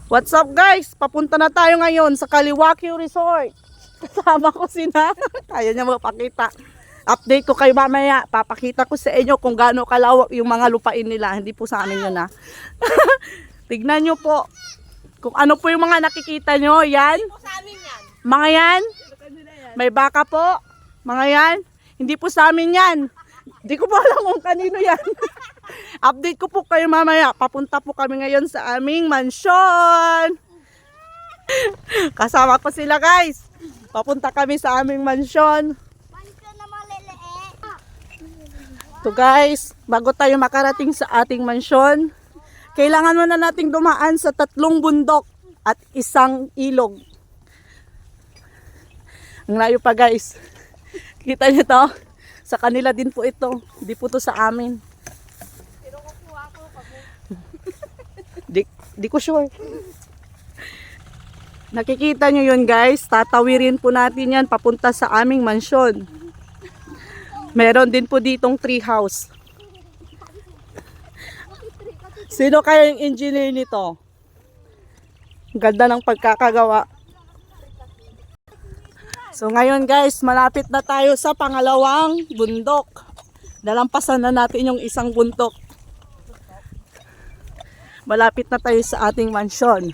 What's up guys? Papunta na tayo ngayon sa Kaliwaki Resort. Kasama ko sina. Ayaw niya magpakita. Update ko kayo mamaya. Papakita ko sa inyo kung gaano kalawak yung mga lupain nila. Hindi po sa amin yun ha. Tignan nyo po. Kung ano po yung mga nakikita nyo. Yan. Mga yan. May baka po. Mga yan. Hindi po sa amin yan. Hindi ko po alam kung kanino yan. Update ko po kayo mamaya. Papunta po kami ngayon sa aming mansyon. Kasama ko sila guys. Papunta kami sa aming mansyon. So guys, bago tayo makarating sa ating mansyon, kailangan muna nating dumaan sa 3 bundok at 1 ilog. Ang layo pa guys. Kita niyo to? Sa kanila din po ito. Hindi po to sa amin. Di ko sure. Nakikita nyo yun guys. Tatawirin po natin yan papunta sa aming mansyon. Meron din po ditong tree house. Sino kaya yung engineer nito? Ganda ng pagkakagawa. So ngayon guys, malapit na tayo sa pangalawang bundok. Nalampasan na natin yung 1 bundok. Malapit na tayo sa ating mansyon.